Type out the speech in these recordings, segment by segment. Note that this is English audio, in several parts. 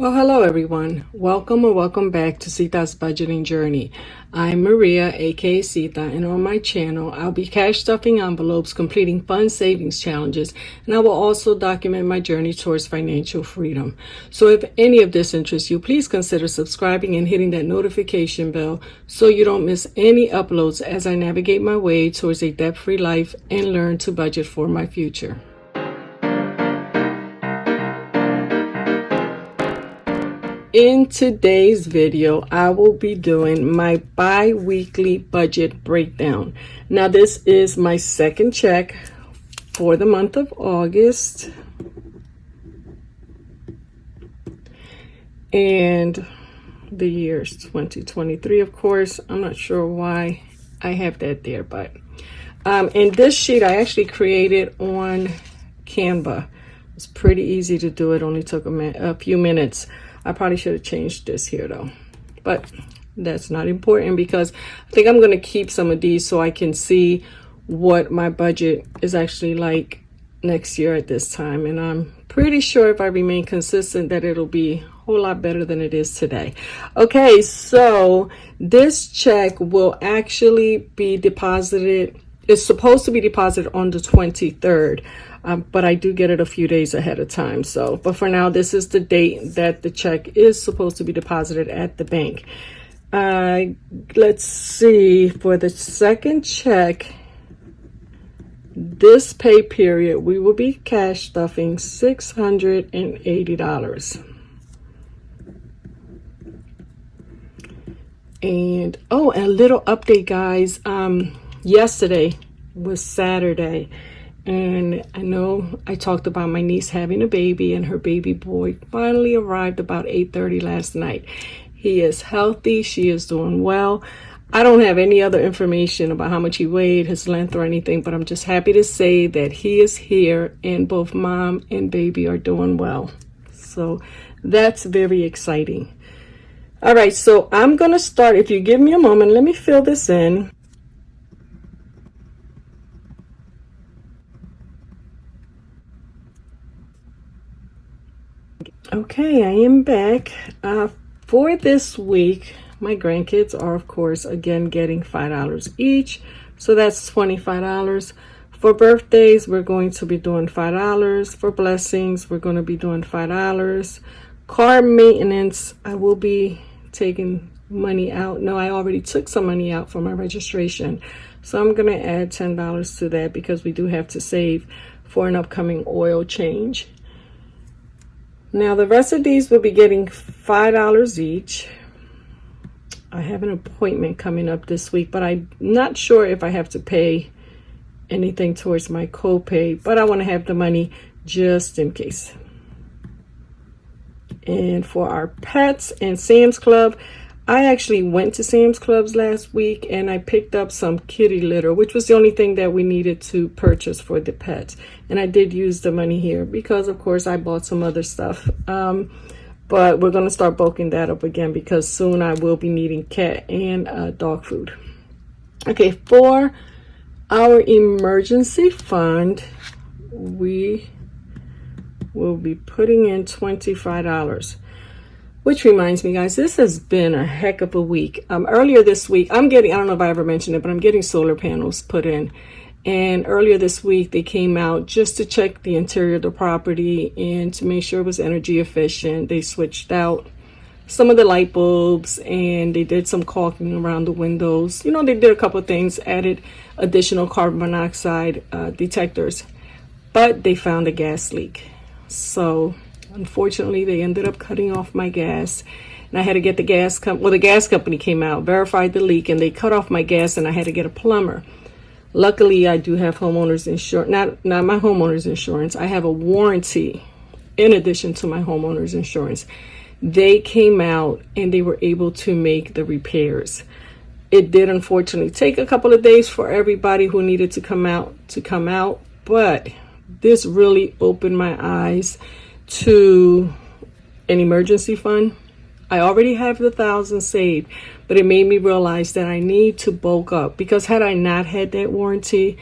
Well, hello everyone. Welcome or welcome back to Sita's Budgeting Journey. I'm Maria, aka Sita, and on my channel, I'll be cash stuffing envelopes, completing fun savings challenges, and I will also document my journey towards financial freedom. So if any of this interests you, please consider subscribing and hitting that notification bell so you don't miss any uploads as I navigate my way towards a debt-free life and learn to budget for my future. In today's video, I will be doing my bi-weekly budget breakdown. Now, this is my second check for the month of August. And the year's 2023, of course. I'm not sure why I have that there, but and this sheet I actually created on Canva. It's pretty easy to do. It only took a few minutes. I probably should have changed this here though, but that's not important because I think I'm going to keep some of these so I can see what my budget is actually like next year at this time. And I'm pretty sure if I remain consistent that it'll be a whole lot better than it is today. Okay, so this check will actually be deposited. It's supposed to be deposited on the 23rd. But I do get it a few days ahead of time. So, but for now, this is the date that the check is supposed to be deposited at the bank. Let's see, for the second check, this pay period, we will be cash stuffing $680. And, oh, and a little update, guys. Yesterday was Saturday. And I know I talked about my niece having a baby, and her baby boy finally arrived about 8:30 last night. He is healthy. She is doing well. I don't have any other information about how much he weighed, his length, or anything, but I'm just happy to say that he is here and both mom and baby are doing well. So that's very exciting. All right, so I'm going to start. If you give me a moment, let me fill this in. Okay, I am back. For this week, my grandkids are, of course, again getting $5 each. So that's $25. For birthdays, we're going to be doing $5. For blessings, we're going to be doing $5. Car maintenance, I will be taking money out. No, I already took some money out for my registration. So I'm going to add $10 to that because we do have to save for an upcoming oil change. Now, the rest of these will be getting $5 each. I have an appointment coming up this week, but I'm not sure if I have to pay anything towards my copay, but I want to have the money just in case. And for our pets and Sam's Club, I actually went to Sam's Clubs last week and I picked up some kitty litter, which was the only thing that we needed to purchase for the pets. And I did use the money here because, of course, I bought some other stuff. But we're going to start bulking that up again because soon I will be needing cat and dog food. Okay, for our emergency fund, we will be putting in $25. Which reminds me, guys, this has been a heck of a week. Earlier this week, I don't know if I ever mentioned it, but I'm getting solar panels put in. And earlier this week, they came out just to check the interior of the property and to make sure it was energy efficient. They switched out some of the light bulbs and they did some caulking around the windows. You know, they did a couple of things, added additional carbon monoxide detectors, but they found a gas leak. So unfortunately, they ended up cutting off my gas, and I had to get the gas the gas company came out, verified the leak, and they cut off my gas, and I had to get a plumber. Luckily, I do have homeowners insurance, not my homeowner's insurance. I have a warranty in addition to my homeowner's insurance. They came out and they were able to make the repairs. It did unfortunately take a couple of days for everybody who needed to come out, but this really opened my eyes to an emergency fund. I already have the $1,000 saved, but it made me realize that I need to bulk up because had I not had that warranty,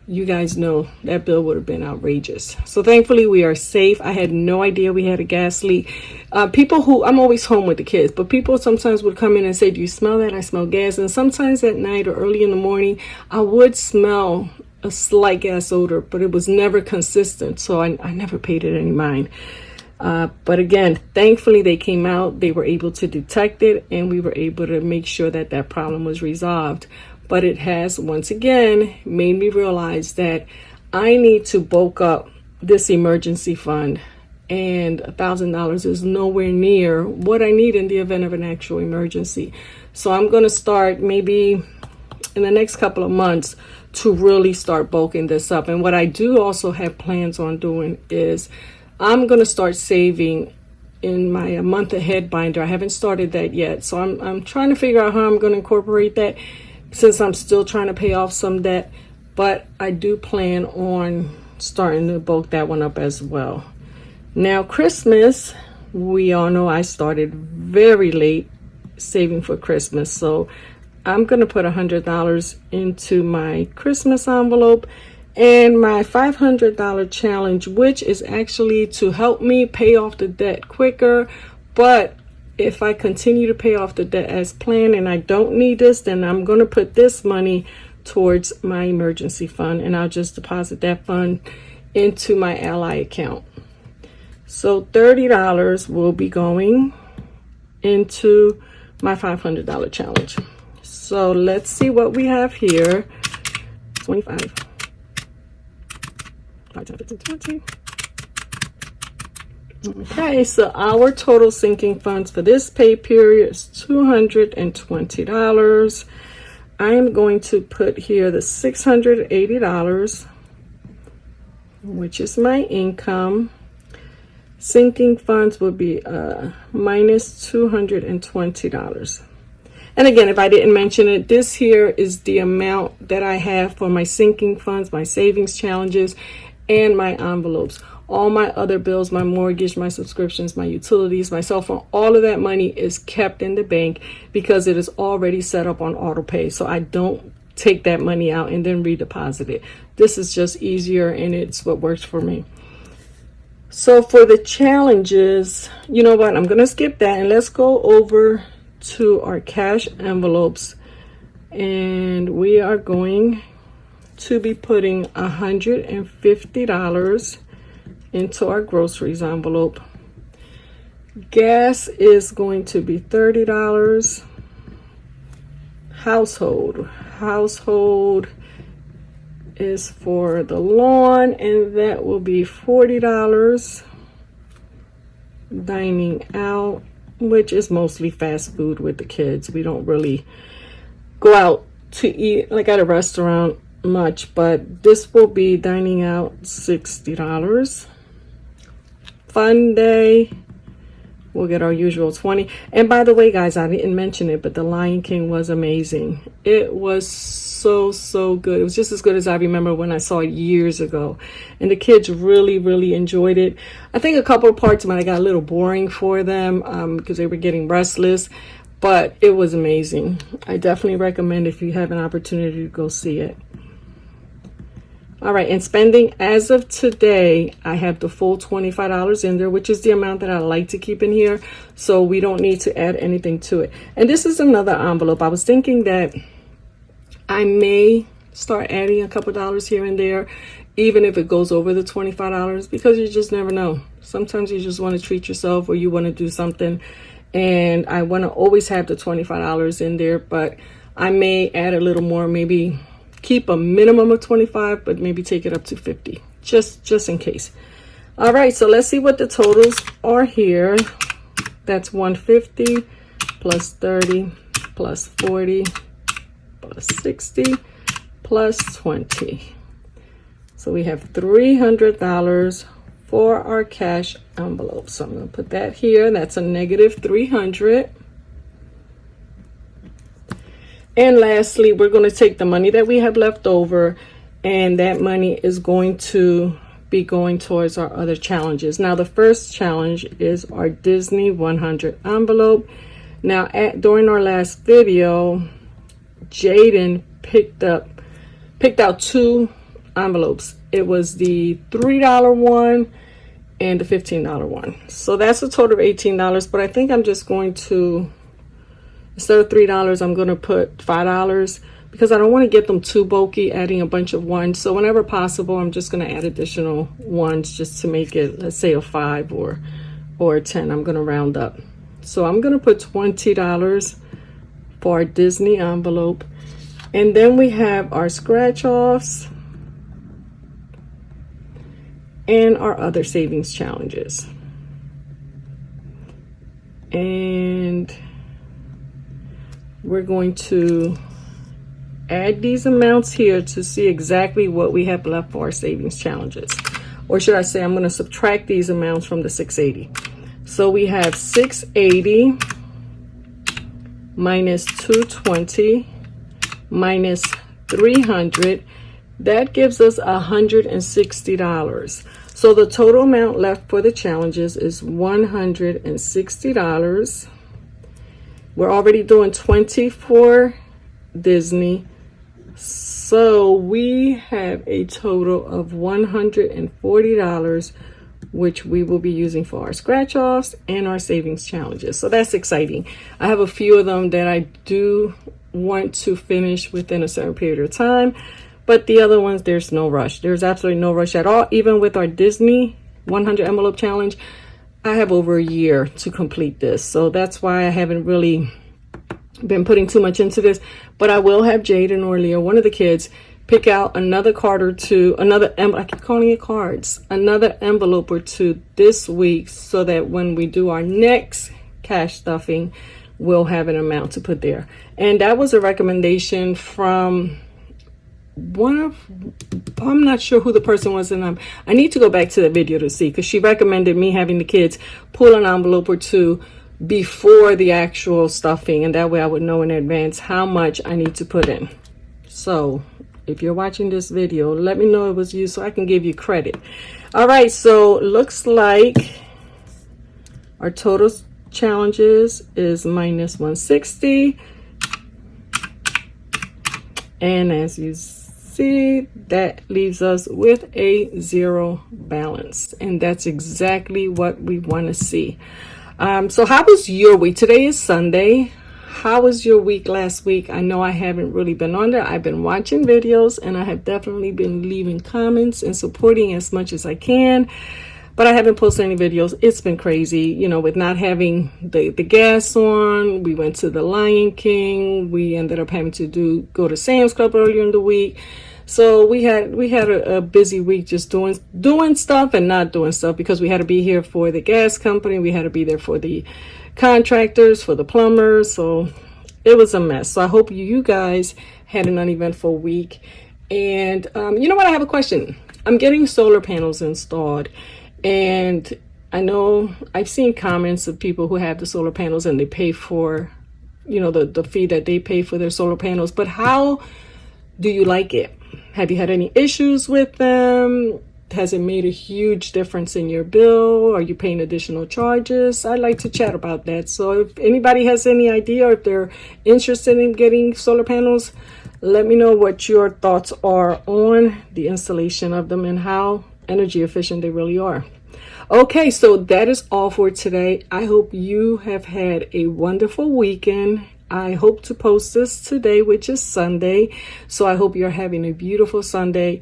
you guys know that bill would have been outrageous. So thankfully we are safe. I had no idea we had a gas leak. People who, I'm always home with the kids, but people sometimes would come in and say, do you smell that? I smell gas. And sometimes at night or early in the morning, I would smell a slight gas odor, but it was never consistent. So I never paid it any mind. But again, thankfully they came out, they were able to detect it, and we were able to make sure that that problem was resolved. But it has, once again, made me realize that I need to bulk up this emergency fund, and $1,000 is nowhere near what I need in the event of an actual emergency. So I'm going to start maybe in the next couple of months to really start bulking this up. And what I do also have plans on doing is I'm going to start saving in my month ahead binder. I haven't started that yet. So I'm trying to figure out how I'm going to incorporate that, since I'm still trying to pay off some debt. But I do plan on starting to bulk that one up as well. Now, Christmas, we all know I started very late saving for Christmas. So I'm going to put $100 into my Christmas envelope. And my $500 challenge, which is actually to help me pay off the debt quicker. But if I continue to pay off the debt as planned and I don't need this, then I'm going to put this money towards my emergency fund, and I'll just deposit that fund into my Ally account. So $30 will be going into my $500 challenge. So let's see what we have here. 25, 5, 10, 15, 20. Okay, so our total sinking funds for this pay period is $220. I am going to put here the $680, which is my income. Sinking funds will be minus $220. And again, if I didn't mention it, this here is the amount that I have for my sinking funds, my savings challenges, and my envelopes. All my other bills, my mortgage, my subscriptions, my utilities, my cell phone, all of that money is kept in the bank because it is already set up on auto pay. So I don't take that money out and then redeposit it. This is just easier, and it's what works for me. So for the challenges, you know what? I'm going to skip that and let's go over to our cash envelopes. And we are going to be putting $150 into our groceries envelope. Gas is going to be $30. Household is for the lawn, and that will be $40. Dining out, which is mostly fast food with the kids. We don't really go out to eat like at a restaurant much, but this will be dining out, $60. Fun day, we'll get our usual 20. And by the way, guys, I didn't mention it, but The Lion King was amazing. It was so good. It was just as good as I remember when I saw it years ago, and the kids really enjoyed it. I think a couple of parts might have got a little boring for them because they were getting restless, but it was amazing. I definitely recommend if you have an opportunity to go see it. All right, and spending as of today, I have the full $25 in there, which is the amount that I like to keep in here, so we don't need to add anything to it. And this is another envelope. I was thinking that I may start adding a couple dollars here and there, even if it goes over the $25, because you just never know. Sometimes you just want to treat yourself or you want to do something, and I want to always have the $25 in there, but I may add a little more, maybe keep a minimum of 25, but maybe take it up to 50, just in case. All right, so let's see what the totals are here. That's 150 plus 30 plus 40 plus 60 plus 20. So we have $300 for our cash envelope. So I'm going to put that here. That's a negative 300. And lastly, we're going to take the money that we have left over, and that money is going to be going towards our other challenges. Now, the first challenge is our Disney 100 envelope. Now, during our last video, Jaden picked out two envelopes. It was the $3 one and the $15 one. So that's a total of $18, but I think I'm just going to, instead of $3, I'm going to put $5 because I don't want to get them too bulky, adding a bunch of ones. So whenever possible, I'm just going to add additional ones just to make it, let's say a 5 or a 10. I'm going to round up. So I'm going to put $20 for our Disney envelope. And then we have our scratch offs and our other savings challenges. And we're going to add these amounts here to see exactly what we have left for our savings challenges. Or should I say, I'm going to subtract these amounts from the 680. So we have 680 minus 220 minus 300. That gives us $160. So the total amount left for the challenges is $160. We're already doing 20 for Disney. So we have a total of $140, which we will be using for our scratch offs and our savings challenges. So that's exciting. I have a few of them that I do want to finish within a certain period of time, but the other ones, there's no rush. There's absolutely no rush at all. Even with our Disney 100 envelope challenge, I have over a year to complete this. So that's why I haven't really been putting too much into this, but I will have Jaden or Leah, one of the kids, pick out another card or two, I keep calling it cards, another envelope or two this week, so that when we do our next cash stuffing, we'll have an amount to put there. And that was a recommendation from I'm not sure who the person was, and I need to go back to the video to see, because she recommended me having the kids pull an envelope or two before the actual stuffing, and that way I would know in advance how much I need to put in. So if you're watching this video, let me know it was you so I can give you credit. All right, so looks like our total challenges is minus 160, and as you see, that leaves us with a 0 balance, and that's exactly what we want to see. So how was your week? Today is Sunday. How was your week last week? I know I haven't really been on there. I've been watching videos, and I have definitely been leaving comments and supporting as much as I can, but I haven't posted any videos. It's been crazy, you know, with not having the gas on. We went to the Lion King. We ended up having to go to Sam's Club earlier in the week. So we had a busy week just doing stuff and not doing stuff, because we had to be here for the gas company. We had to be there for the contractors, for the plumbers. So it was a mess. So I hope you guys had an uneventful week. And you know what? I have a question. I'm getting solar panels installed, and I know I've seen comments of people who have the solar panels and they pay for, you know, the fee that they pay for their solar panels. But how do you like it? Have you had any issues with them? Has it made a huge difference in your bill? Are you paying additional charges? I'd like to chat about that. So if anybody has any idea, or if they're interested in getting solar panels, let me know what your thoughts are on the installation of them and how energy efficient they really are. Okay, so that is all for today. I hope you have had a wonderful weekend. I hope to post this today, which is Sunday. So I hope you're having a beautiful Sunday,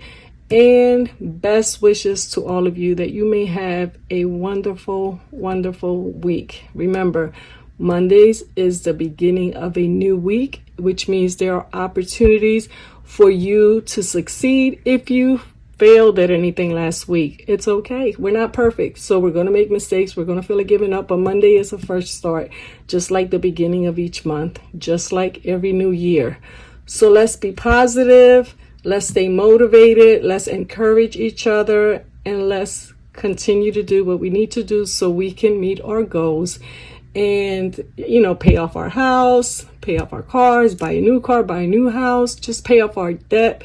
and best wishes to all of you that you may have a wonderful, wonderful week. Remember, Mondays is the beginning of a new week, which means there are opportunities for you to succeed. If you failed at anything last week, it's okay. We're not perfect, so we're going to make mistakes. We're going to feel like giving up, but Monday is a fresh start, just like the beginning of each month, just like every new year. So let's be positive, let's stay motivated, let's encourage each other, and let's continue to do what we need to do so we can meet our goals and, you know, pay off our house, pay off our cars, buy a new car, buy a new house, just pay off our debt.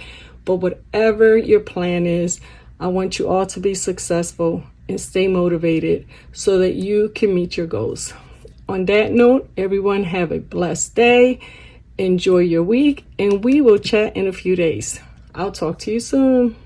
But whatever your plan is, I want you all to be successful and stay motivated so that you can meet your goals. On that note, everyone have a blessed day. Enjoy your week, and we will chat in a few days. I'll talk to you soon.